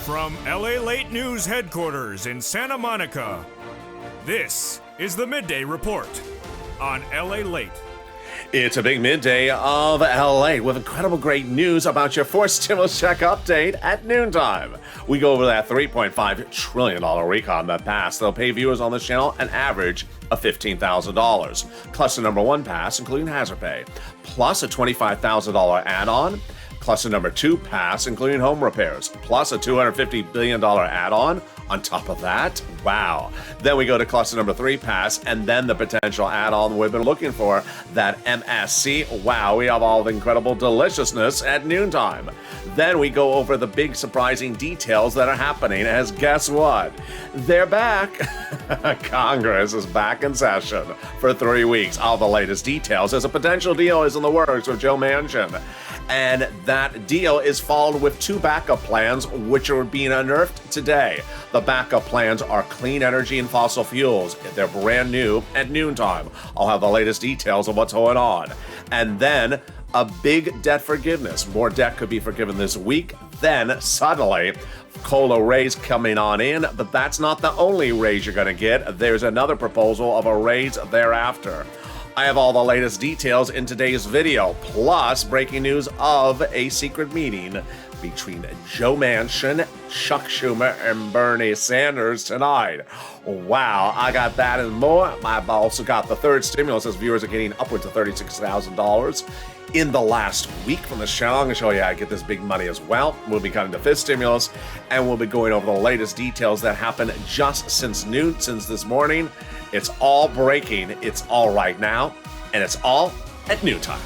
From LALATE News headquarters in Santa Monica, this is the Midday Report on LALATE. It's a big midday of LA with incredible great news about your fourth stimulus check update at noontime. We go over that $3.5 trillion recon that passed. They'll pay viewers on this channel an average of $15,000. Cluster number one pass, including hazard pay, plus a $25,000 add-on. Cluster number two pass, including home repairs, plus a $250 billion add-on. On top of that, wow. Then we go to cluster number three pass, and then the potential add-on we've been looking for, that MSC. Wow, we have all the incredible deliciousness at noontime. Then we go over the big surprising details that are happening, as guess what? They're back. Congress is back in session for 3 weeks. All the latest details as a potential deal is in the works with Joe Manchin. And that deal is followed with two backup plans, which are being unearthed today. The backup plans are clean energy and fossil fuels. They're brand new at noontime. I'll have the latest details of what's going on. And then a big debt forgiveness. More debt could be forgiven this week. Then suddenly, COLA raise coming on in, but that's not the only raise you're going to get. There's another proposal of a raise thereafter. I have all the latest details in today's video, plus breaking news of a secret meeting between Joe Manchin, Chuck Schumer, and Bernie Sanders tonight. Wow, I got that and more. I've also got the third stimulus as viewers are getting upwards of $36,000 in the last week from the show. I'm going to show you how to get this big money as well. We'll be cutting the fifth stimulus, and we'll be going over the latest details that happened just since noon, since this morning. It's all breaking, it's all right now, and it's all at noontime.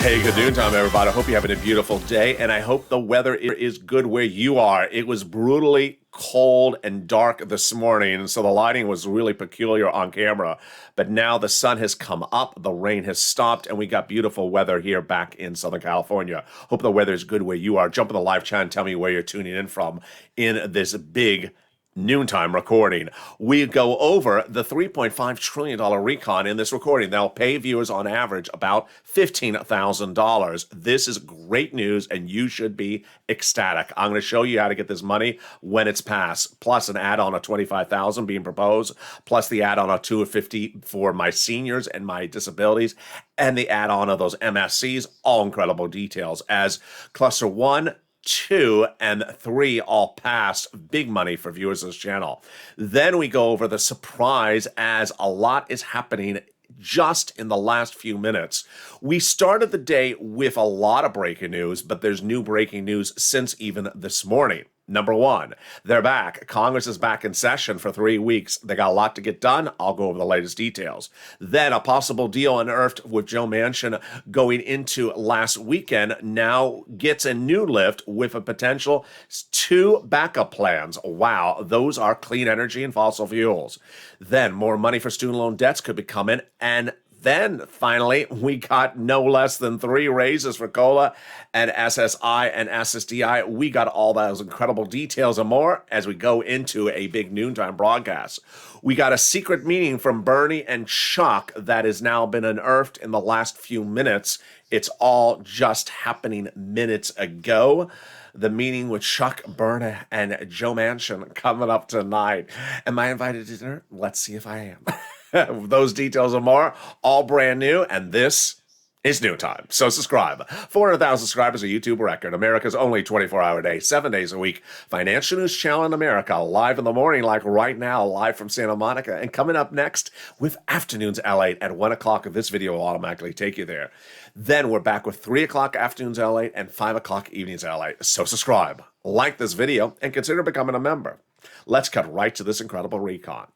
Hey, good noontime, everybody. I hope you're having a beautiful day, and I hope the weather is good where you are. It was brutally cold and dark this morning, so the lighting was really peculiar on camera. But now the sun has come up, the rain has stopped, and we got beautiful weather here back in Southern California. Hope the weather is good where you are. Jump in the live chat and tell me where you're tuning in from in this big noontime recording. We go over the $3.5 trillion recon in this recording. They'll pay viewers on average about $15,000. This is great news, and you should be ecstatic. I'm going to show you how to get this money when it's passed, plus an add-on of $25,000 being proposed, plus the add-on of $250 for my seniors and my disabilities, and the add-on of those MSCs. All incredible details as cluster 1, 2, and 3 all passed. Big money for viewers of this channel. Then we go over the surprise as a lot is happening just in the last few minutes. We started the day with a lot of breaking news, but there's new breaking news since even this morning. Number one, they're back. Congress is back in session for 3 weeks. They got a lot to get done. I'll go over the latest details. Then a possible deal unearthed with Joe Manchin going into last weekend now gets a new lift with a potential 2 backup plans. Wow, those are clean energy and fossil fuels. Then more money for student loan debts could be coming, and then, finally, we got no less than 3 raises for COLA and SSI and SSDI. We got all those incredible details and more as we go into a big noontime broadcast. We got a secret meeting from Bernie and Chuck that has now been unearthed in the last few minutes. It's all just happening minutes ago. The meeting with Chuck, Bernie, and Joe Manchin coming up tonight. Am I invited to dinner? Let's see if I am. Those details and more, all brand new, and this is noontime. So subscribe. 400,000 subscribers, a YouTube record. America's only 24-hour day, 7 days a week. Financial news channel in America, live in the morning, like right now, live from Santa Monica. And coming up next with Afternoons LA at 1 o'clock. This video will automatically take you there. Then we're back with 3 o'clock Afternoons LA and 5 o'clock Evenings LA. So subscribe, like this video, and consider becoming a member. Let's cut right to this incredible recon.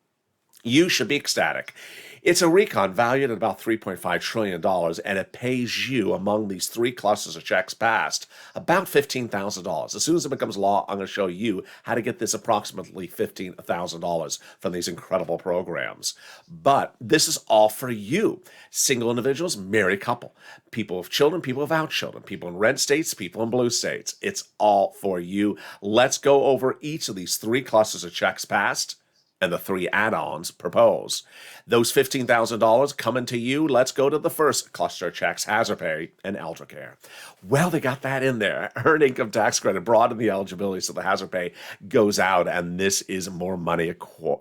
You should be ecstatic. It's a recon valued at about $3.5 trillion, and it pays you, among these three clusters of checks passed, about $15,000. As soon as it becomes law, I'm going to show you how to get this approximately $15,000 from these incredible programs. But this is all for you. Single individuals, married couple, people with children, people without children, people in red states, people in blue states. It's all for you. Let's go over each of these three clusters of checks passed and the three add-ons proposed. Those $15,000 coming to you. Let's go to the first cluster of checks, hazard pay and elder care. Well, they got that in there. Earned income tax credit, broaden the eligibility so the hazard pay goes out, and this is more money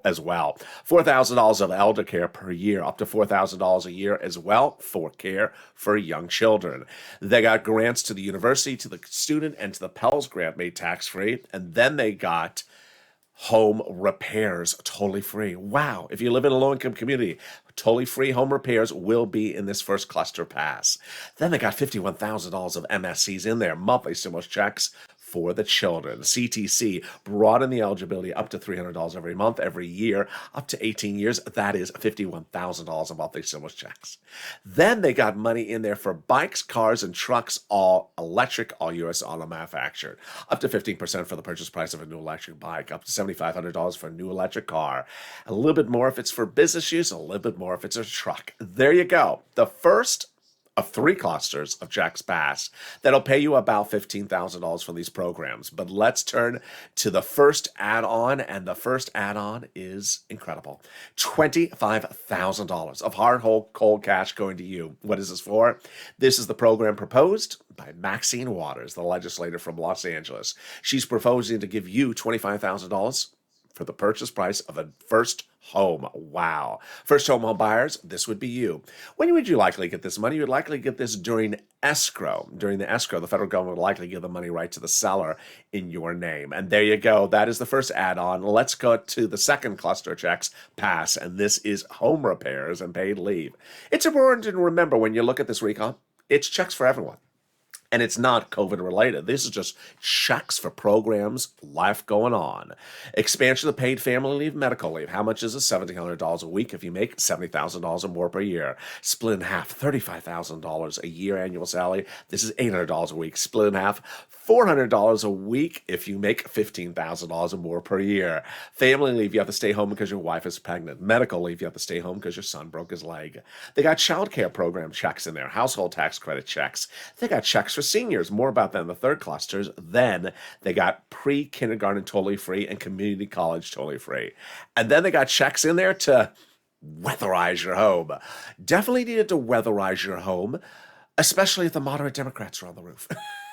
as well. $4,000 of elder care per year, up to $4,000 a year as well for care for young children. They got grants to the university, to the student, and to the Pell's grant made tax-free, and then they got home repairs totally free. Wow. If you live in a low-income community, totally free home repairs will be in this first cluster pass. Then they got $51,000 of MSCs in there, monthly stimulus checks for the children. CTC broaden the eligibility up to $300 every month, every year, up to 18 years. That is $51,000 of monthly stimulus checks. Then they got money in there for bikes, cars, and trucks, all electric, all U.S. auto manufactured. Up to 15% for the purchase price of a new electric bike, up to $7,500 for a new electric car. A little bit more if it's for business use, a little bit more if it's a truck. There you go. The first of three clusters of checks passed that'll pay you about $15,000 for these programs. But let's turn to the first add-on, and the first add-on is incredible. $25,000 of hard, cold cash going to you. What is this for? This is the program proposed by Maxine Waters, the legislator from Los Angeles. She's proposing to give you $25,000 for the purchase price of a first home. Wow. First home buyers, this would be you. When would you likely get this money? You would likely get this during escrow. During the escrow, the federal government would likely give the money right to the seller in your name. And there you go. That is the first add-on. Let's go to the second cluster of checks pass, and this is home repairs and paid leave. It's important to remember when you look at this recon, it's checks for everyone. And it's not COVID related. This is just checks for programs, life going on. Expansion of paid family leave, medical leave. How much is it? $1,700 a week if you make $70,000 or more per year. Split in half, $35,000 a year annual salary. This is $800 a week. Split in half, $400 a week if you make $15,000 or more per year. Family leave, you have to stay home because your wife is pregnant. Medical leave, you have to stay home because your son broke his leg. They got child care program checks in there, household tax credit checks. They got checks for seniors, more about that in the third clusters. Then they got pre-kindergarten totally free and community college totally free. And then they got checks in there to weatherize your home. Definitely needed to weatherize your home, especially if the moderate Democrats are on the roof.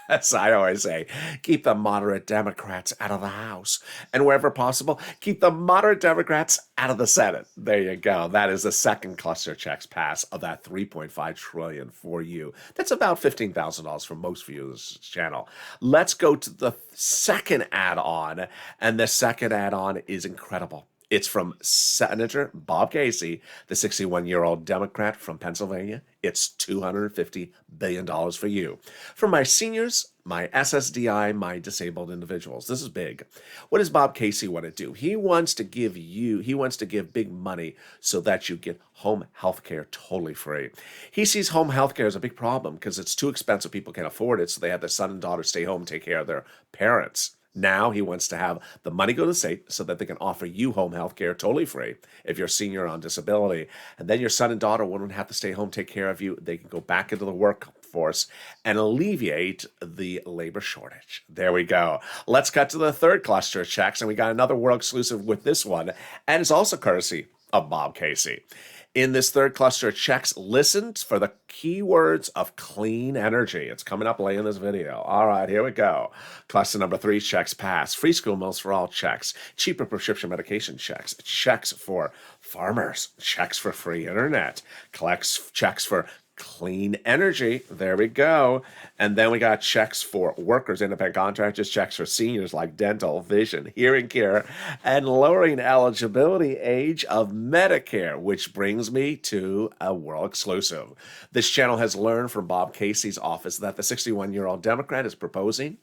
As I always say, keep the moderate Democrats out of the House. And wherever possible, keep the moderate Democrats out of the Senate. There you go. That is the second cluster checks pass of that $3.5 trillion for you. That's about $15,000 for most viewers of this channel. Let's go to the second add-on. And the second add-on is incredible. It's from Senator Bob Casey, the 61-year-old Democrat from Pennsylvania. It's $250 billion for you. For my seniors, my SSDI, my disabled individuals. This is big. What does Bob Casey want to do? He wants to give big money so that you get home health care totally free. He sees home health care as a big problem because it's too expensive. People can't afford it, so they have their son and daughter stay home and take care of their parents. Now he wants to have the money go to the state so that they can offer you home health care totally free if you're a senior on disability. And then your son and daughter wouldn't have to stay home, take care of you. They can go back into the workforce and alleviate the labor shortage. There we go. Let's cut to the third cluster of checks. And we got another world exclusive with this one. And it's also courtesy of Bob Casey. In this third cluster of checks, listen for the keywords of clean energy. It's coming up later in this video. All right, here we go. Cluster number 3, checks pass. Free school meals for all checks. Cheaper prescription medication checks. Checks for farmers. Checks for free internet. Collects checks for clean energy. There we go. And then we got checks for workers, independent contractors, checks for seniors like dental, vision, hearing care, and lowering eligibility age of Medicare, which brings me to a world exclusive. This channel has learned from Bob Casey's office that the 61-year-old Democrat is proposing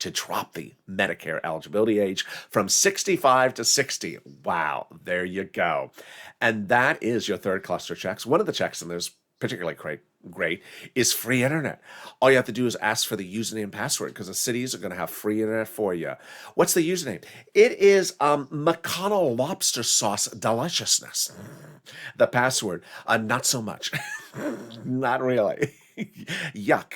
to drop the Medicare eligibility age from 65 to 60. Wow, there you go. And that is your third cluster checks. One of the checks, and there's particularly great, is free internet. All you have to do is ask for the username and password because the cities are going to have free internet for you. What's the username? It is McConnell lobster sauce deliciousness. The password, not so much. Not really. Yuck.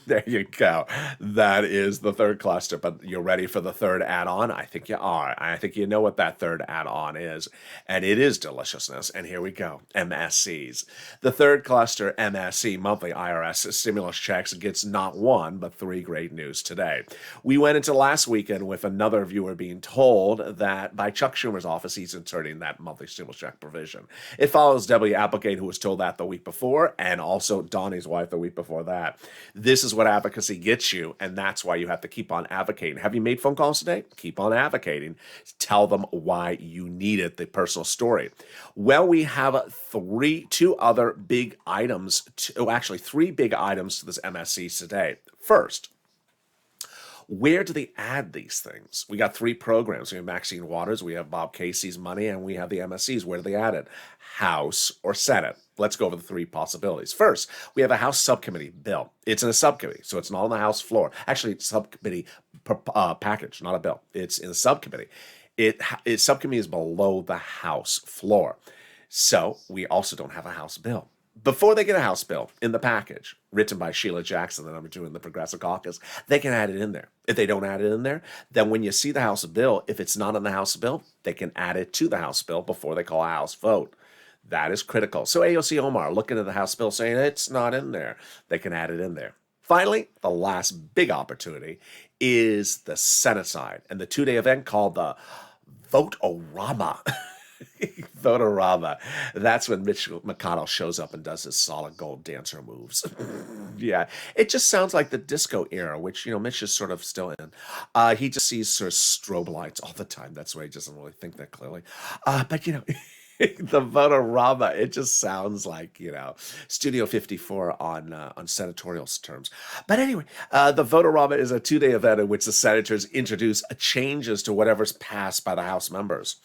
There you go. That is the third cluster, but you're ready for the third add-on? I think you are. I think you know what that third add-on is, and it is deliciousness. And here we go, MSCs. The third cluster, MSC, monthly IRS stimulus checks, gets not one, but three great news today. We went into last weekend with another viewer being told that by Chuck Schumer's office, he's inserting that monthly stimulus check provision. It follows W. Applegate, who was told that the week before, and also Donnie's wife the week before that. This is what advocacy gets you, and that's why you have to keep on advocating. Have you made phone calls today? Keep on advocating. Tell them why you need it, the personal story. Well, we have three big items to this MSC today. First, where do they add these things? We got three programs. We have Maxine Waters, we have Bob Casey's money, and we have the MSCs. Where do they add it? House or Senate? Let's go over the three possibilities. First, we have a House subcommittee bill. It's in a subcommittee, so it's not on the House floor. Actually, it's a subcommittee package, not a bill. It's in a subcommittee. Its subcommittee is below the House floor. So we also don't have a House bill. Before they get a House bill in the package, written by Sheila Jackson, the number 2 in the Progressive Caucus, they can add it in there. If they don't add it in there, then when you see the House bill, if it's not in the House bill, they can add it to the House bill before they call a House vote. That is critical. So AOC Omar looking at the House bill saying it's not in there. They can add it in there. Finally, the last big opportunity is the Senate side and the 2-day event called the Vote-O-Rama. Vote-O-Rama. That's when Mitch McConnell shows up and does his solid gold dancer moves. Yeah, it just sounds like the disco era, which, Mitch is sort of still in. He just sees sort of strobe lights all the time. That's why he doesn't really think that clearly. But, the Vote-O-Rama, it just sounds like, Studio 54 on senatorial terms. But anyway, the Vote-O-Rama is a 2-day event in which the senators introduce changes to whatever's passed by the House members.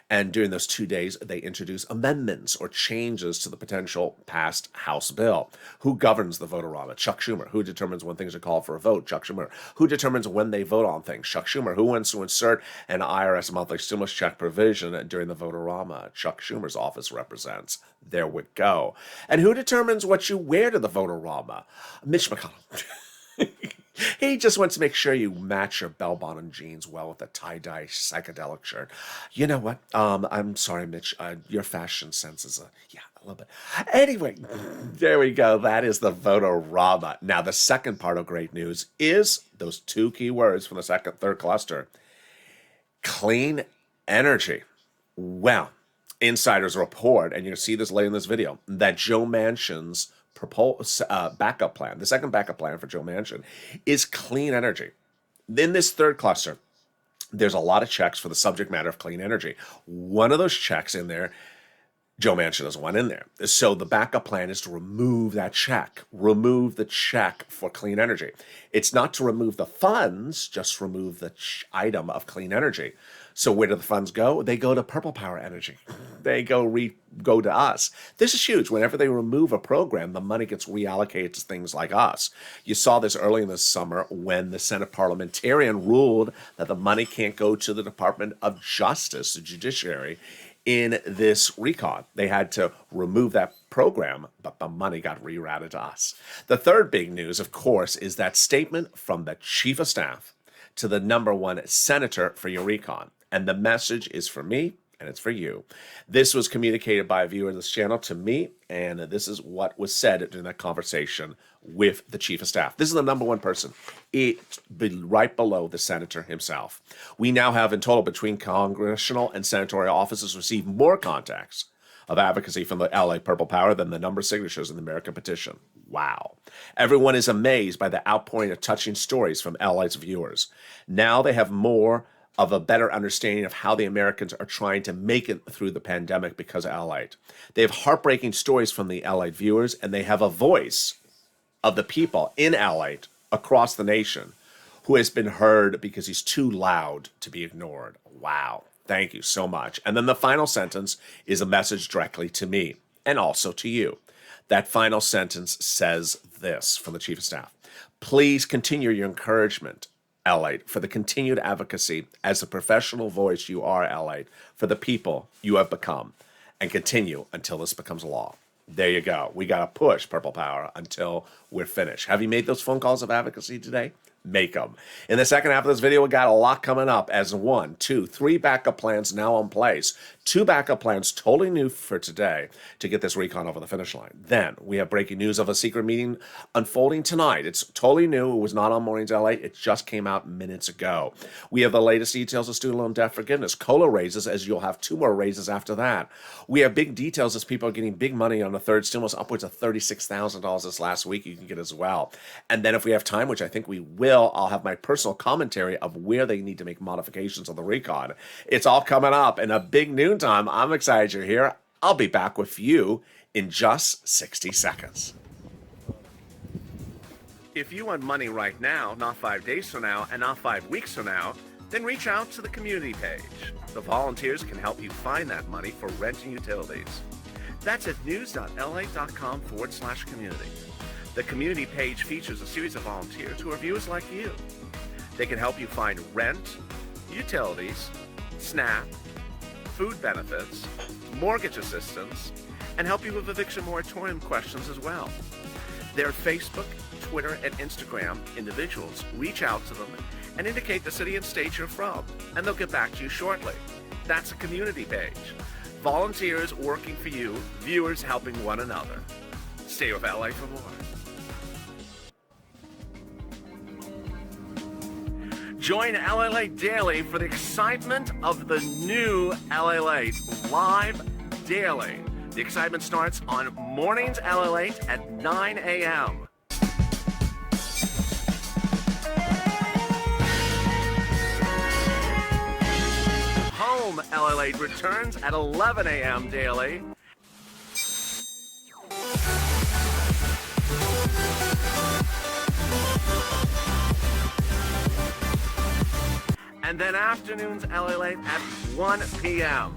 And during those 2 days, they introduce amendments or changes to the potential passed House bill. Who governs the Vote-O-Rama? Chuck Schumer. Who determines when things are called for a vote? Chuck Schumer. Who determines when they vote on things? Chuck Schumer. Who wants to insert an IRS monthly stimulus check provision during the Vote-O-Rama? Chuck Schumer's office represents. There we go. And who determines what you wear to the Vote-O-Rama? Mitch McConnell. He just wants to make sure you match your bell-bottom jeans well with a tie-dye psychedelic shirt. You know what? I'm sorry, Mitch. Your fashion sense is a little bit. Anyway, there we go. That is the Vote-O-Rama. Now, the second part of great news is those two key words from the third cluster. Clean energy. Well, insiders report, and you'll see this later in this video, that Joe Manchin's backup plan, the second backup plan for Joe Manchin, is clean energy. In this third cluster, there's a lot of checks for the subject matter of clean energy. One of those checks in there, Joe Manchin has one in there. So the backup plan is to remove that check. Remove the check for clean energy. It's not to remove the funds, just remove the item of clean energy. So where do the funds go? They go to Purple Power Energy. They go to us. This is huge. Whenever they remove a program, the money gets reallocated to things like us. You saw this early in the summer when the Senate parliamentarian ruled that the money can't go to the Department of Justice, the judiciary, in this recon. They had to remove that program, but the money got rerouted to us. The third big news, of course, is that statement from the Chief of Staff to the number 1 senator for your recon. And the message is for me, and it's for you. This was communicated by a viewer of this channel to me, and this is what was said during that conversation with the Chief of Staff. This is the number 1 person. It's right below the senator himself. We now have in total between congressional and senatorial offices received more contacts of advocacy from the LA Purple Power than the number of signatures in the American petition. Wow. Everyone is amazed by the outpouring of touching stories from LA's viewers. Now they have more of a better understanding of how the Americans are trying to make it through the pandemic because of LALATE. They have heartbreaking stories from the LALATE viewers, and they have a voice of the people in LALATE across the nation who has been heard because he's too loud to be ignored. Wow. Thank you so much. And then the final sentence is a message directly to me and also to you. That final sentence says this from the Chief of Staff. Please continue your encouragement, LALATE, for the continued advocacy as the professional voice you are, LALATE, for the people you have become, and continue until this becomes law. There you go. We got to push Purple Power until we're finished. Have you made those phone calls of advocacy today? Make them. In the second half of this video, we got a lot coming up as 1, 2, 3 backup plans now in place. 2 backup plans totally new for today to get this recon over the finish line. Then we have breaking news of a secret meeting unfolding tonight. It's totally new. It was not on Mornings LA. It just came out minutes ago. We have the latest details of student loan debt forgiveness, COLA raises, as you'll have 2 more raises after that. We have big details as people are getting big money on the third stimulus, upwards of $36,000 this last week. You can get as well. And then if we have time, which I think we will, I'll have my personal commentary of where they need to make modifications on the recon. It's all coming up in a big noontime. I'm excited you're here. I'll be back with you in just 60 seconds. If you want money right now, not 5 days from now, and not 5 weeks from now, then reach out to the community page. The volunteers can help you find that money for rent and utilities. That's at news.la.com/community. The community page features a series of volunteers who are viewers like you. They can help you find rent, utilities, SNAP, food benefits, mortgage assistance, and help you with eviction moratorium questions as well. Their Facebook, Twitter, and Instagram individuals reach out to them and indicate the city and state you're from, and they'll get back to you shortly. That's a community page. Volunteers working for you, viewers helping one another. Stay with LA for more. Join LALATE Daily for the excitement of the new LALATE live daily. The excitement starts on Mornings LALATE at 9 a.m. Home LALATE returns at 11 a.m. daily. And then afternoons LALATE at 1 p.m.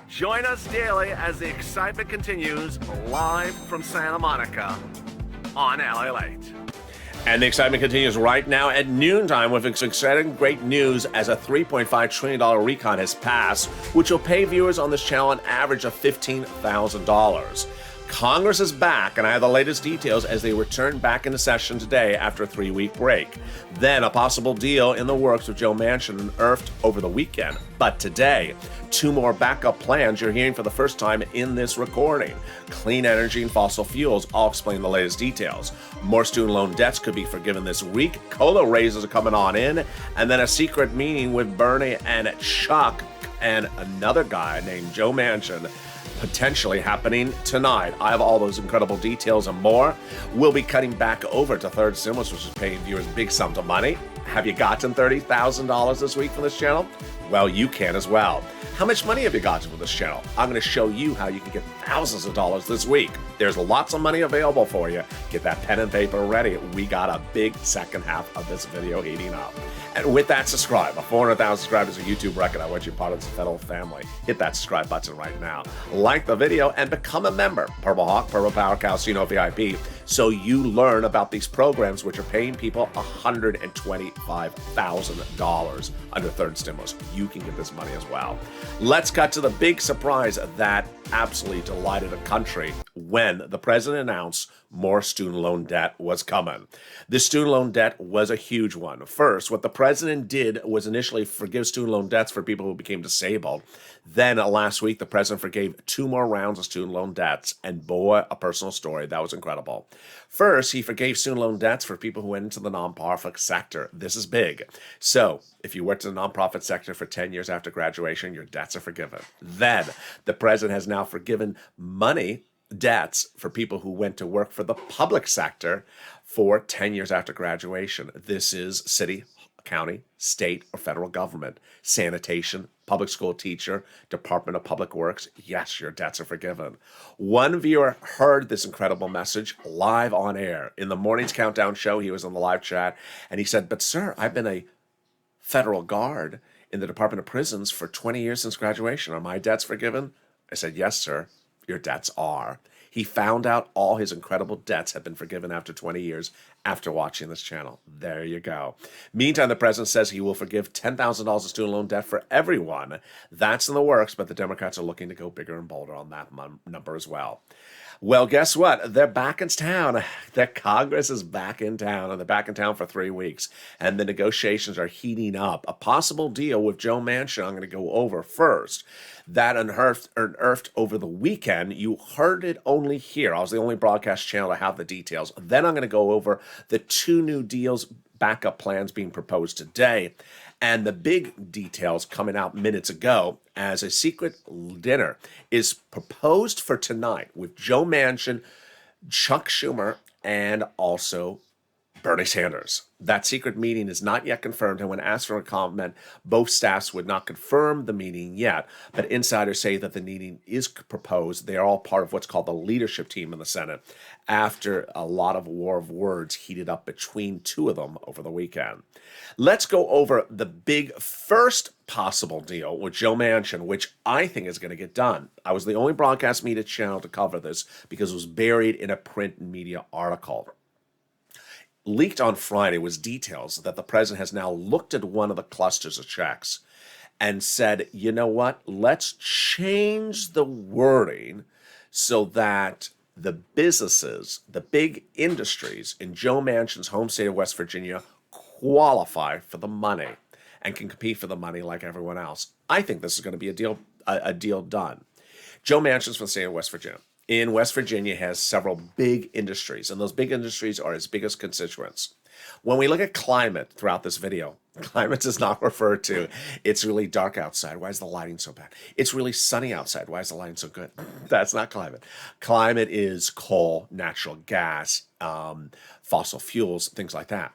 Join us daily as the excitement continues live from Santa Monica on LALATE. And the excitement continues right now at noontime with exciting great news as a $3.5 trillion recon has passed, which will pay viewers on this channel an average of $15,000. Congress is back, and I have the latest details as they return back into session today after a 3-week break. Then a possible deal in the works with Joe Manchin unearthed over the weekend. But today, 2 more backup plans you're hearing for the first time in this recording. Clean energy and fossil fuels. I'll explain the latest details. More student loan debts could be forgiven this week. COLA raises are coming on in. And then a secret meeting with Bernie and Chuck and another guy named Joe Manchin potentially happening tonight. I have all those incredible details and more. We'll be cutting back over to third stimulus, which is paying viewers big sums of money. Have you gotten $30,000 this week from this channel? Well, you can as well. How much money have you gotten from this channel? I'm going to show you how you can get thousands of dollars this week. There's lots of money available for you. Get that pen and paper ready. We got a big second half of this video heating up. And with that, subscribe. 400,000 subscribers is a YouTube record. I want you part of this federal family. Hit that subscribe button right now. Like the video and become a member. Purple Hawk, Purple Power Casino VIP. So you learn about these programs which are paying people $125,000 under third stimulus. You can get this money as well. Let's cut to the big surprise that absolutely delighted a country when the president announced more student loan debt was coming. This student loan debt was a huge one. First, what the president did was initially forgive student loan debts for people who became disabled. Then last week, the president forgave 2 more rounds of student loan debts. And boy, a personal story. That was incredible. First, he forgave student loan debts for people who went into the nonprofit sector. This is big. So if you worked in the nonprofit sector for 10 years after graduation, your debts are forgiven. Then the president has now forgiven debts for people who went to work for the public sector for 10 years after graduation. This is city, county, state, or federal government, sanitation, public school teacher, Department of Public Works, yes, your debts are forgiven. One viewer heard this incredible message live on air. In the morning's countdown show, he was on the live chat, and he said, "But sir, I've been a federal guard in the Department of Prisons for 20 years since graduation. Are my debts forgiven?" I said, "Yes, sir, your debts are." He found out all his incredible debts have been forgiven after 20 years after watching this channel. There you go. Meantime, the president says he will forgive $10,000 of student loan debt for everyone. That's in the works, but the Democrats are looking to go bigger and bolder on that number as well. Well, guess what? They're back in town. Their Congress is back in town, and they're back in town for 3 weeks. And the negotiations are heating up. A possible deal with Joe Manchin I'm going to go over first. That unearthed over the weekend. You heard it only here. I was the only broadcast channel to have the details. Then I'm going to go over the 2 new deals, backup plans being proposed today, and the big details coming out minutes ago as a secret dinner is proposed for tonight with Joe Manchin, Chuck Schumer, and also Bernie Sanders. That secret meeting is not yet confirmed, and when asked for a comment, both staffs would not confirm the meeting yet, but insiders say that the meeting is proposed. They are all part of what's called the leadership team in the Senate after a lot of war of words heated up between 2 of them over the weekend. Let's go over the big first possible deal with Joe Manchin, which I think is going to get done. I was the only broadcast media channel to cover this because it was buried in a print media article. Leaked on Friday was details that the president has now looked at one of the clusters of checks and said, you know what, let's change the wording so that the businesses, the big industries in Joe Manchin's home state of West Virginia qualify for the money and can compete for the money like everyone else. I think this is going to be a deal done. Joe Manchin's from the state of West Virginia. In West Virginia has several big industries, and those big industries are his biggest constituents. When we look at climate throughout this video, climate is not referred to. It's really dark outside. Why is the lighting so bad? It's really sunny outside. Why is the lighting so good? That's not climate. Climate is coal, natural gas, fossil fuels, things like that.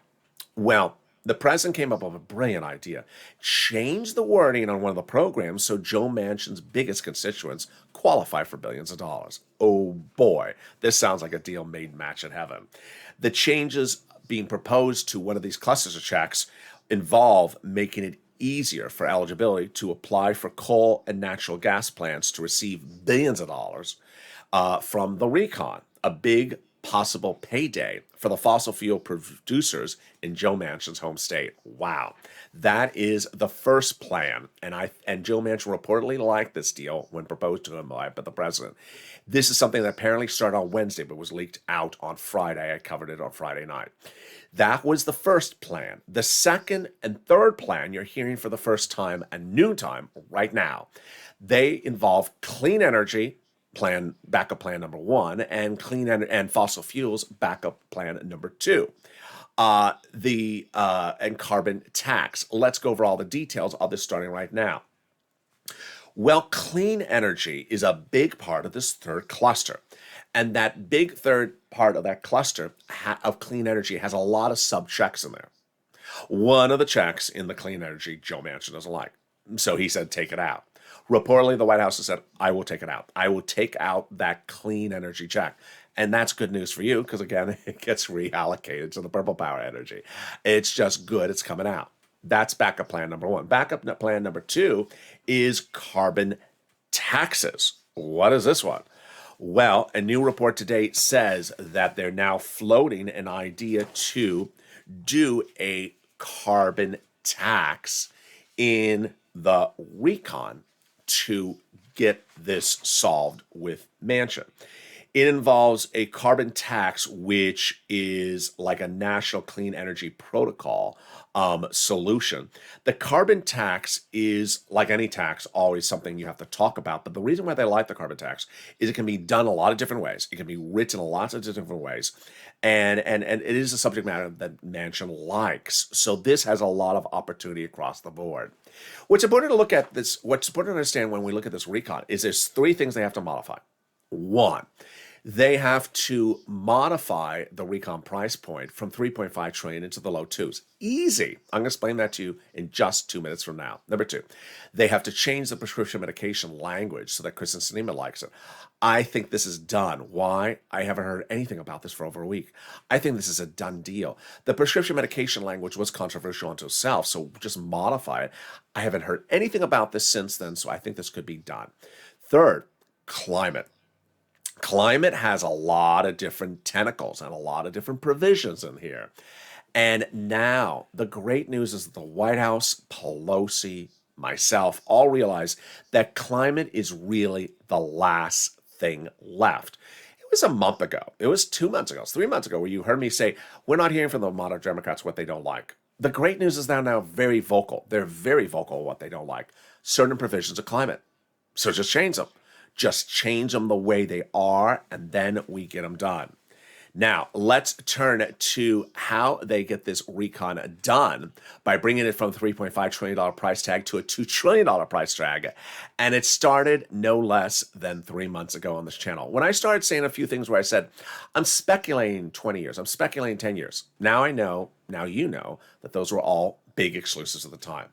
Well, the president came up with a brilliant idea. Change the wording on one of the programs so Joe Manchin's biggest constituents qualify for billions of dollars. Oh boy, this sounds like a deal made match in heaven. The changes being proposed to one of these clusters of checks involve making it easier for eligibility to apply for coal and natural gas plants to receive billions of dollars from the recon, a big possible payday for the fossil fuel producers in Joe Manchin's home state. Wow. That is the first plan. And Joe Manchin reportedly liked this deal when proposed to him by the president. This is something that apparently started on Wednesday, but was leaked out on Friday. I covered it on Friday night. That was the first plan. The second and third plan you're hearing for the first time at noontime right now. They involve clean energy, backup plan number 1, and and fossil fuels backup plan number 2. And carbon tax. Let's go over all the details of this starting right now. Well, clean energy is a big part of this third cluster. And that big third part of that cluster of clean energy has a lot of sub-checks in there. One of the checks in the clean energy, Joe Manchin doesn't like. So he said, take it out. Reportedly, the White House has said, I will take it out. I will take out that clean energy check. And that's good news for you because, again, it gets reallocated to the purple power energy. It's just good. It's coming out. That's backup plan number 1. Backup plan number 2 is carbon taxes. What is this one? Well, a new report today says that they're now floating an idea to do a carbon tax in the recon to get this solved with Manchin. It involves a carbon tax, which is like a national clean energy protocol solution. The carbon tax is, like any tax, always something you have to talk about. But the reason why they like the carbon tax is it can be done a lot of different ways. It can be written in lots of different ways. And it is a subject matter that Manchin likes. So this has a lot of opportunity across the board. What's important to look at this, what's important to understand when we look at this recon is there's 3 things they have to modify. 1, They have to modify the recon price point from 3.5 trillion into the low twos. Easy. I'm going to explain that to you in just 2 minutes from now. Number two, they have to change the prescription medication language so that Kristen Sinema likes it. I think this is done. Why? I haven't heard anything about this for over a week. I think this is a done deal. The prescription medication language was controversial unto itself, so just modify it. I haven't heard anything about this since then, so I think this could be done. Third, climate. Climate has a lot of different tentacles and a lot of different provisions in here. And now the great news is that the White House, Pelosi, myself, all realize that climate is really the last thing left. It was a month ago. It was 2 months ago. It was 3 months ago where you heard me say, we're not hearing from the moderate Democrats what they don't like. The great news is they're now very vocal. They're very vocal what they don't like. Certain provisions of climate. So just change them. Just change them the way they are, and then we get them done. Now, let's turn to how they get this recon done by bringing it from $3.5 trillion price tag to a $2 trillion price tag. And it started no less than 3 months ago on this channel. When I started saying a few things where I said, I'm speculating 20 years, I'm speculating 10 years. Now I know, now you know, that those were all big exclusives at the time.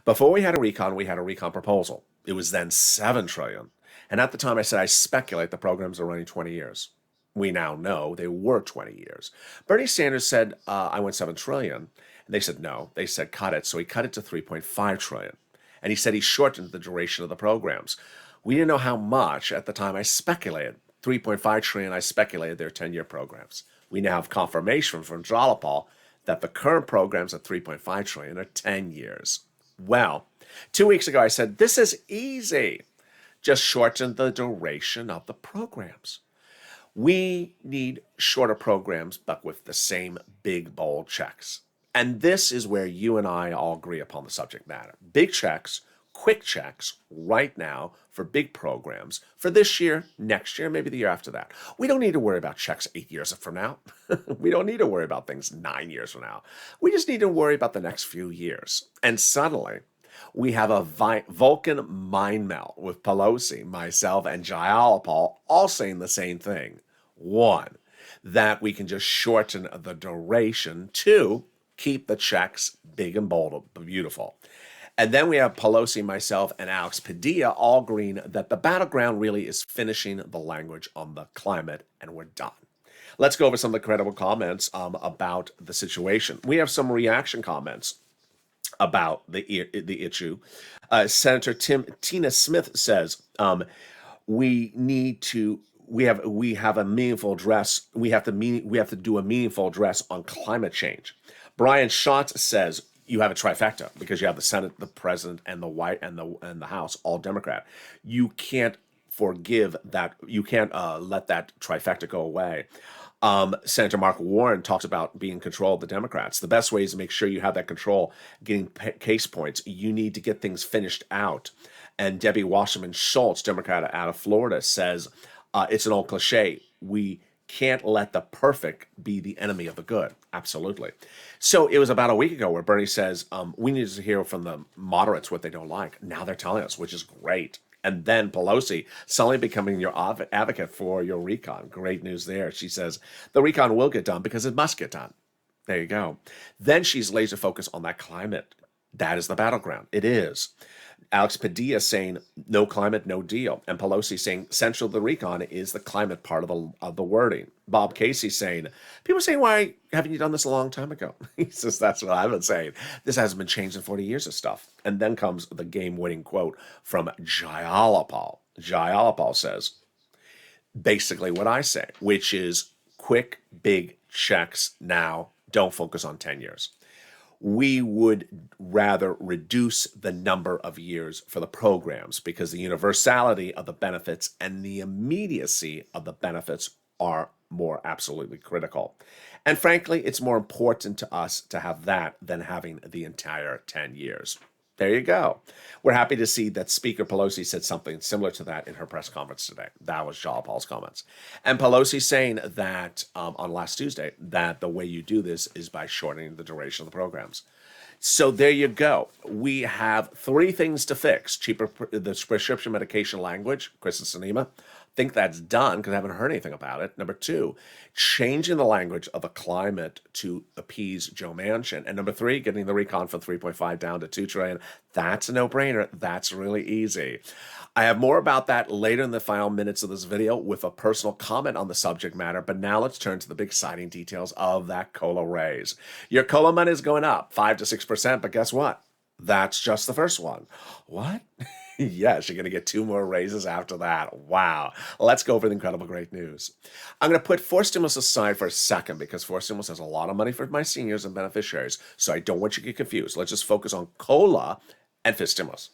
Before we had a recon proposal. It was then $7 trillion. And at the time I said, I speculate the programs are running 20 years. We now know they were 20 years. Bernie Sanders said, I went 7 trillion. And they said, no, they said, cut it. So he cut it to 3.5 trillion. And he said he shortened the duration of the programs. We didn't know how much at the time. I speculated 3.5 trillion. I speculated they're 10-year programs. We now have confirmation from Jalapal that the current programs at 3.5 trillion are 10 years. Well, 2 weeks ago, I said, this is easy. Just shorten the duration of the programs. We need shorter programs, but with the same big, bold checks. And this is where you and I all agree upon the subject matter. Big checks, quick checks, right now for big programs for this year, next year, maybe the year after that. We don't need to worry about checks 8 years from now. We don't need to worry about things 9 years from now. We just need to worry about the next few years. And suddenly, we have a Vulcan mind melt with Pelosi, myself, and Jayapal all saying the same thing. One, that we can just shorten the duration. Two, keep the checks big and bold, beautiful. And then we have Pelosi, myself, and Alex Padilla all agreeing that the battleground really is finishing the language on the climate, and we're done. Let's go over some of the credible comments about the situation. We have some reaction comments about the issue. Senator Tina Smith says, we have a meaningful address. We have to do a meaningful address on climate change. Brian Schatz says you have a trifecta because you have the Senate, the President, and the White and the House all Democrat. You can't forgive that. You can't let that trifecta go away. Senator Mark Warren talks about being in control of the Democrats. The best way is to make sure you have that control, getting case points. You need to get things finished out. And Debbie Wasserman Schultz, Democrat out of Florida, says it's an old cliche. We can't let the perfect be the enemy of the good. Absolutely. So it was about a week ago where Bernie says, we need to hear from the moderates what they don't like. Now they're telling us, which is great. And then Pelosi suddenly becoming your advocate for your recon. Great news there. She says, the recon will get done because it must get done. There you go. Then she's laser focused on that climate. That is the battleground. It is. Alex Padilla saying, no climate, no deal. And Pelosi saying, central to the recon is the climate part of the wording. Bob Casey saying, people are saying, why haven't you done this a long time ago? He says, that's what I've been saying. This hasn't been changed in 40 years of stuff. And then comes the game-winning quote from Jayapal. Jayapal says, basically what I say, which is quick, big checks now. Don't focus on 10 years. We would rather reduce the number of years for the programs because the universality of the benefits and the immediacy of the benefits are more absolutely critical. And frankly, it's more important to us to have that than having the entire 10 years. There you go. We're happy to see that Speaker Pelosi said something similar to that in her press conference today. That was Jayapal's comments. And Pelosi saying that on last Tuesday, that the way you do this is by shortening the duration of the programs. So there you go. We have 3 things to fix. The prescription medication language, Kristen Sinema. think that's done because I haven't heard anything about it. Number two, changing the language of the climate to appease Joe Manchin. And number three, getting the recon from 3.5 down to 2 trillion. That's a no-brainer. That's really easy. I have more about that later in the final minutes of this video with a personal comment on the subject matter, but now let's turn to the big exciting details of that COLA raise. Your COLA money is going up 5 to 6%, but guess what? That's just the first one. What? Yes, you're going to get 2 more raises after that. Wow. Let's go over the incredible great news. I'm going to put forced stimulus aside for a second because forced stimulus has a lot of money for my seniors and beneficiaries, so I don't want you to get confused. Let's just focus on COLA and FIS stimulus.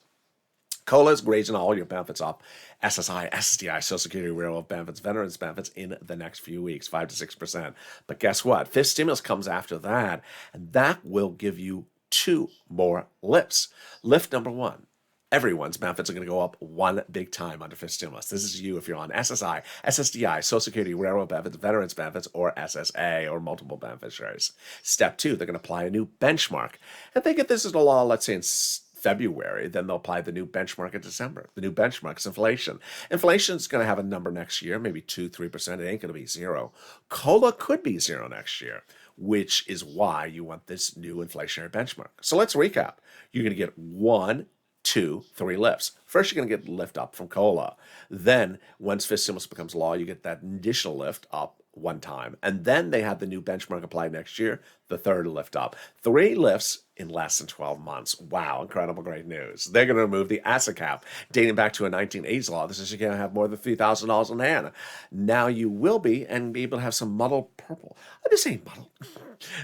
COLA is raising all your benefits up. SSI, SSDI, Social Security, Railroad benefits, veterans benefits in the next few weeks, 5 to 6%. But guess what? FIS stimulus comes after that, and that will give you 2 more lifts. Lift number 1. Everyone's benefits are going to go up 1 big time under FIS stimulus. This is you if you're on SSI, SSDI, Social Security, Railroad benefits, veterans benefits, or SSA, or multiple beneficiaries. Step 2, they're going to apply a new benchmark. And think if this is the law, let's say in February, then they'll apply the new benchmark in December. The new benchmark is inflation. Inflation is going to have a number next year, maybe 2-3%. It ain't going to be 0. COLA could be 0 next year, which is why you want this new inflationary benchmark. So let's recap. You're going to get 1, 2, 3 lifts. First, you're going to get lift up from COLA. Then, once FIS stimulus becomes law, you get that additional lift up 1 time. And then they have the new benchmark applied next year, the 3rd lift up. 3 lifts in less than 12 months. Wow, incredible, great news. They're going to remove the asset cap dating back to a 1980s law. This is you can't have more than $3,000 in hand. Now you will be and be able to have some muddled purple. I'm just saying muddled.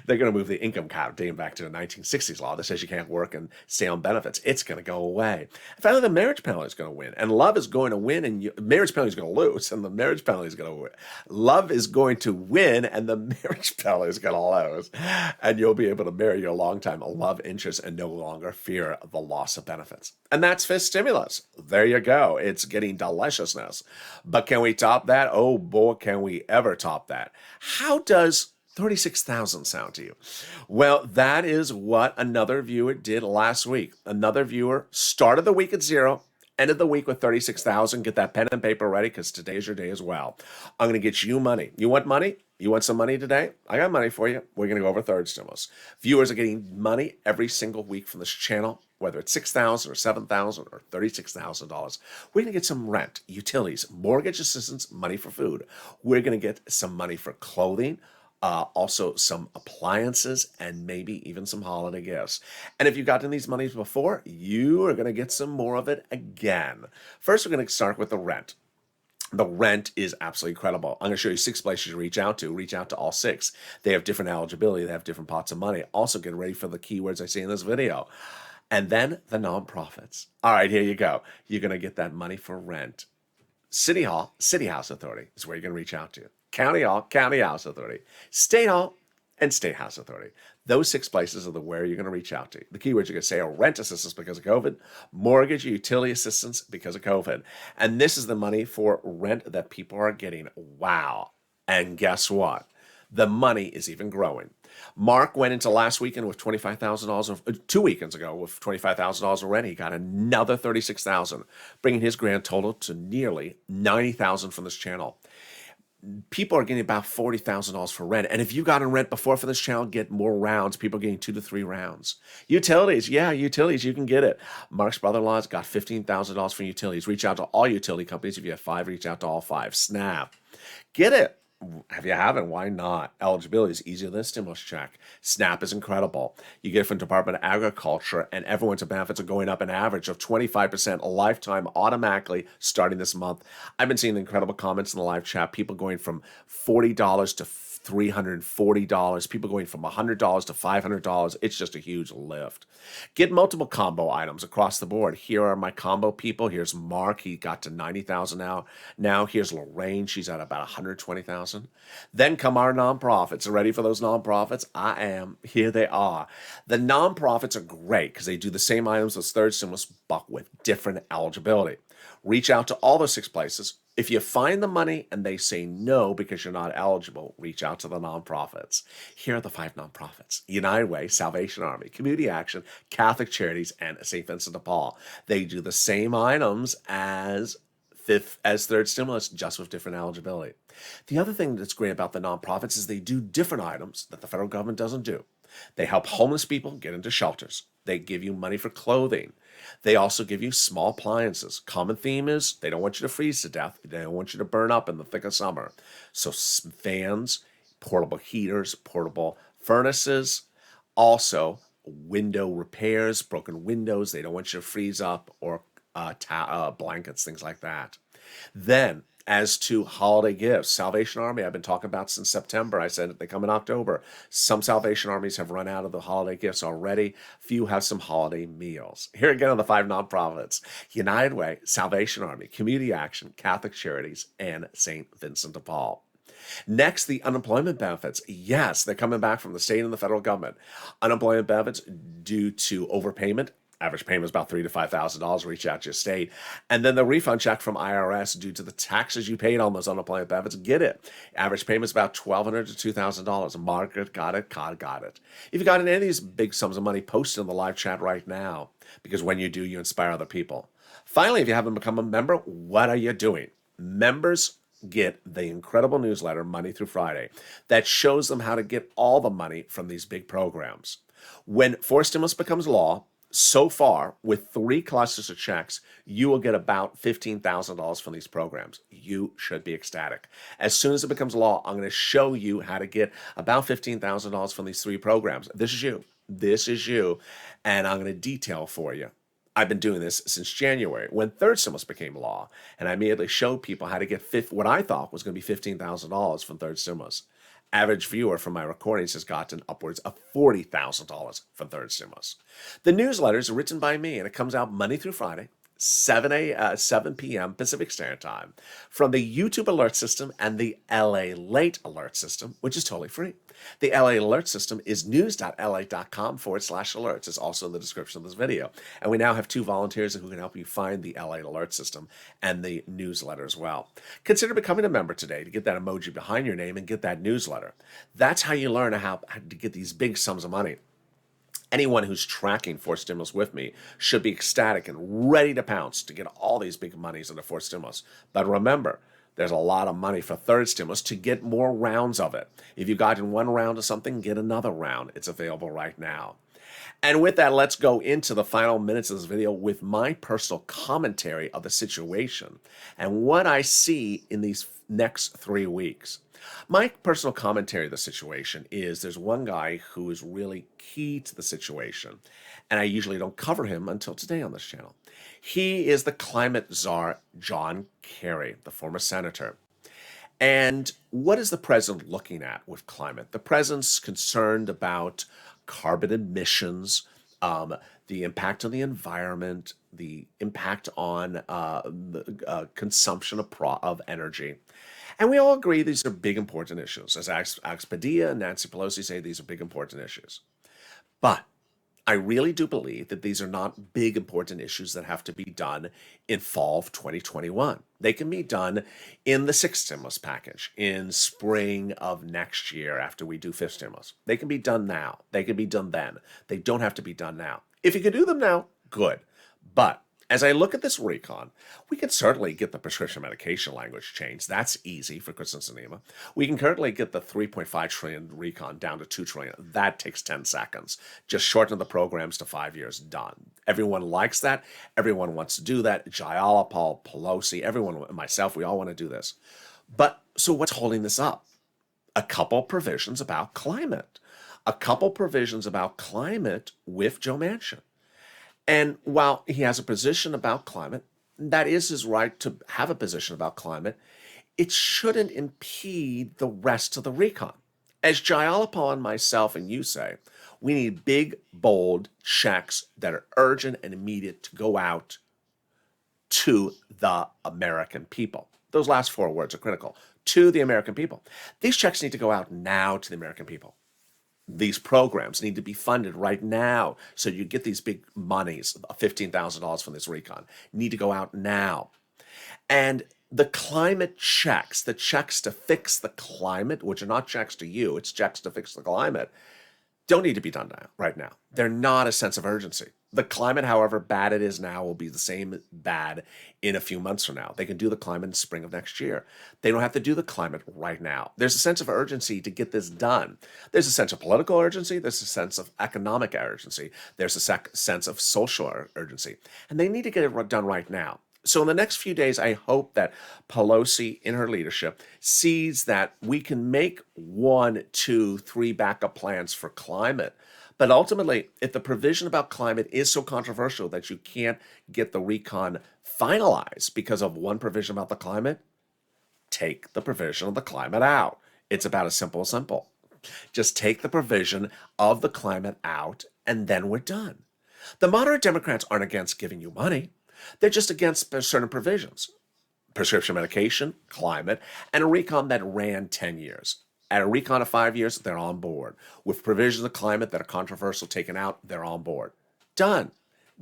They're going to move the income cap dating back to a 1960s law that says you can't work and stay on benefits. It's going to go away. Finally, the marriage penalty is going to win, and love is going to win, and marriage penalty is going to lose, and the marriage penalty is going to win. Love is going to win, and the marriage penalty is going to lose, and you'll be able to marry your longtime love interest and no longer fear the loss of benefits. And that's FIS stimulus. There you go. It's getting deliciousness. But can we top that? Oh boy, can we ever top that? How does 36,000 sound to you? Well, that is what another viewer did last week. Another viewer started the week at 0, ended the week with 36,000. Get that pen and paper ready because today is your day as well. I'm going to get you money. You want money? You want some money today? I got money for you. We're going to go over 3rd stimulus. Viewers are getting money every single week from this channel, whether it's $6,000 or $7,000 or $36,000. We're going to get some rent, utilities, mortgage assistance, money for food. We're going to get some money for clothing, also some appliances, and maybe even some holiday gifts. And if you've gotten these monies before, you are going to get some more of it again. First, we're going to start with the rent. The rent is absolutely incredible. I'm going to show you 6 places to reach out to. Reach out to all 6. They have different eligibility. They have different pots of money. Also, get ready for the keywords I say in this video. And then the nonprofits. All right, here you go. You're going to get that money for rent. City Hall, City House Authority is where you're going to reach out to. County Hall, County House Authority. State Hall, and State House Authority. Those 6 places are where you're going to reach out to. The keywords you're going to say are rent assistance because of COVID, mortgage, utility assistance because of COVID. And this is the money for rent that people are getting. Wow. And guess what? The money is even growing. Mark went into last weekend with $25,000, 2 weekends ago with $25,000 of rent. He got another $36,000, bringing his grand total to nearly $90,000 from this channel. People are getting about $40,000 for rent. And if you got in rent before for this channel, get more rounds. People are getting 2 to 3 rounds. Utilities, yeah, utilities, you can get it. Mark's brother-in-law's got $15,000 for utilities. Reach out to all utility companies. If you have 5, reach out to all 5. Snap. Get it. If you haven't, why not? Eligibility is easier than a stimulus check. SNAP is incredible. You get it from Department of Agriculture, and everyone's benefits are going up an average of 25% a lifetime automatically starting this month. I've been seeing incredible comments in the live chat. People going from $40 to $340, people going from $100 to $500. It's just a huge lift. Get multiple combo items across the board. Here are my combo people. Here's Mark. He got to $90,000 now. Now here's Lorraine. She's at about $120,000. Then come our nonprofits. Ready for those nonprofits? I am. Here they are. The nonprofits are great because they do the same items as 3rd stimulus, but with different eligibility. Reach out to all the 6 places. If you find the money and they say no because you're not eligible, reach out to the nonprofits. Here are the 5 nonprofits: United Way, Salvation Army, Community Action, Catholic Charities, and St. Vincent de Paul. They do the same items as fifth as third stimulus, just with different eligibility. The other thing that's great about the nonprofits is they do different items that the federal government doesn't do. They help homeless people get into shelters. They give you money for clothing. They also give you small appliances. Common theme is they don't want you to freeze to death. They don't want you to burn up in the thick of summer. So fans, portable heaters, portable furnaces, also window repairs, broken windows. They don't want you to freeze up, or blankets, things like that. Then, as to holiday gifts, Salvation Army, I've been talking about since September. I said they come in October. Some Salvation Armies have run out of the holiday gifts already. Few have some holiday meals. Here again are the 5 nonprofits: United Way, Salvation Army, Community Action, Catholic Charities, and St. Vincent de Paul. Next, the unemployment benefits. Yes, they're coming back from the state and the federal government. Unemployment benefits due to overpayment. Average payment is about $3,000 to $5,000. Reach out to your state. And then the refund check from IRS due to the taxes you paid on those unemployment benefits. Get it. Average payment is about $1,200 to $2,000. Margaret got it. Todd got it. If you got any of these big sums of money, post it in the live chat right now, because when you do, you inspire other people. Finally, if you haven't become a member, what are you doing? Members get the incredible newsletter Monday through Friday that shows them how to get all the money from these big programs. When forced stimulus becomes law, so far, with 3 clusters of checks, you will get about $15,000 from these programs. You should be ecstatic. As soon as it becomes law, I'm going to show you how to get about $15,000 from these 3 programs. This is you. This is you. And I'm going to detail for you. I've been doing this since January, when third stimulus became law, and I immediately showed people how to get what I thought was going to be $15,000 from third stimulus. Average viewer from my recordings has gotten upwards of $40,000 from third stimulus. The newsletter is written by me, and it comes out Monday through Friday, 7 p.m. Pacific Standard Time, from the YouTube alert system and the LALATE alert system, which is totally free. The LA alert system is news.la.com/alerts. It's also in the description of this video. And we now have 2 volunteers who can help you find the LA alert system and the newsletter as well. Consider becoming a member today to get that emoji behind your name and get that newsletter. That's how you learn how to get these big sums of money. Anyone who's tracking forced stimulus with me should be ecstatic and ready to pounce to get all these big monies into forced stimulus. But remember, there's a lot of money for third stimulus to get more rounds of it. If you got in 1 round of something, get another round. It's available right now. And with that, let's go into the final minutes of this video with my personal commentary of the situation and what I see in these next 3 weeks. My personal commentary of the situation is there's one guy who is really key to the situation, and I usually don't cover him until today on this channel. He is the climate czar, John Kerry, the former senator. And what is the president looking at with climate? The president's concerned about carbon emissions, the impact on the environment, the impact on the consumption of energy. And we all agree these are big, important issues. As Alex Padilla and Nancy Pelosi say, these are big, important issues. But I really do believe that these are not big, important issues that have to be done in fall of 2021. They can be done in the 6th stimulus package, in spring of next year after we do 5th stimulus. They can be done now. They can be done then. They don't have to be done now. If you can do them now, good. But as I look at this recon, we can certainly get the prescription medication language changed. That's easy for Kristen Sinema. We can currently get the $3.5 trillion recon down to $2 trillion. That takes 10 seconds. Just shorten the programs to 5 years, done. Everyone likes that. Everyone wants to do that. Jayala, Paul, Pelosi, everyone, myself, we all want to do this. But so what's holding this up? A couple provisions about climate. A couple provisions about climate with Joe Manchin. And while he has a position about climate, that is his right to have a position about climate, it shouldn't impede the rest of the recon. As Jayalapal and myself and you say, we need big, bold checks that are urgent and immediate to go out to the American people. Those last 4 words are critical. To the American people. These checks need to go out now to the American people. These programs need to be funded right now so you get these big monies, $15,000 from this recon, need to go out now. And the climate checks, the checks to fix the climate, which are not checks to you, it's checks to fix the climate, don't need to be done now, right now. They're not a sense of urgency. The climate, however bad it is now, will be the same bad in a few months from now. They can do the climate in spring of next year. They don't have to do the climate right now. There's a sense of urgency to get this done. There's a sense of political urgency. There's a sense of economic urgency. There's a sense of social urgency. And they need to get it done right now. So in the next few days, I hope that Pelosi, in her leadership, sees that we can make 1, 2, 3 backup plans for climate. But ultimately, if the provision about climate is so controversial that you can't get the recon finalized because of one provision about the climate, take the provision of the climate out. It's about as simple. Just take the provision of the climate out, and then we're done. The moderate Democrats aren't against giving you money. They're just against certain provisions. Prescription medication, climate, and a recon that ran 10 years. At a recon of 5 years, they're on board. With provisions of climate that are controversial taken out, they're on board. Done.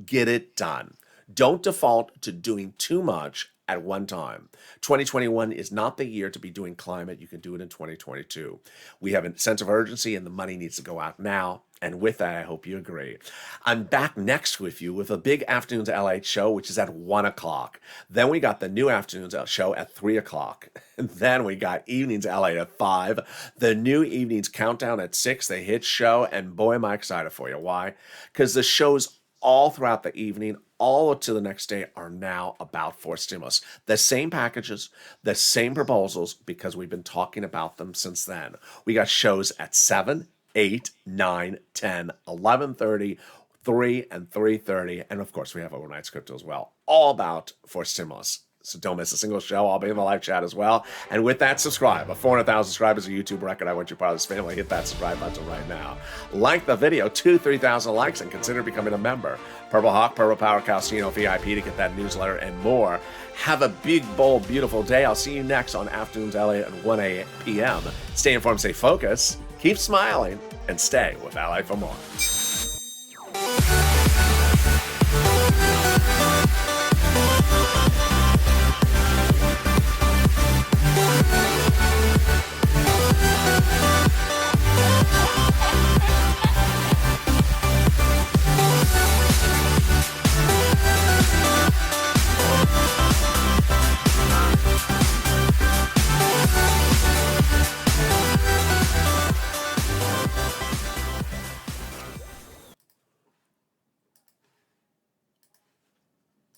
Get it done. Don't default to doing too much at one time. 2021 is not the year to be doing climate. You can do it in 2022. We have a sense of urgency, and the money needs to go out now. And with that, I hope you agree. I'm back next with you with a big Afternoons LA show, which is at 1 o'clock. Then we got the new Afternoons show at 3 o'clock. And then we got Evenings LA at 5. The new Evenings Countdown at 6, the hit show. And boy, am I excited for you. Why? Because the shows all throughout the evening, all to the next day, are now about forced stimulus. The same packages, the same proposals, because we've been talking about them since then. We got shows at 7, 8, 9, 10, 11:30, 3, and 3:30. And of course, we have overnight scripted as well, all about forced stimulus. So don't miss a single show. I'll be in the live chat as well. And with that, subscribe. 400,000 subscribers, a YouTube record. I want you part of this family. Hit that subscribe button right now. Like the video, 3,000 likes, and consider becoming a member. Purple Hawk, Purple Power, Calcino, VIP to get that newsletter and more. Have a big, bold, beautiful day. I'll see you next on Afternoons LA at 1 p.m. Stay informed, stay focused, keep smiling, and stay with LA for more.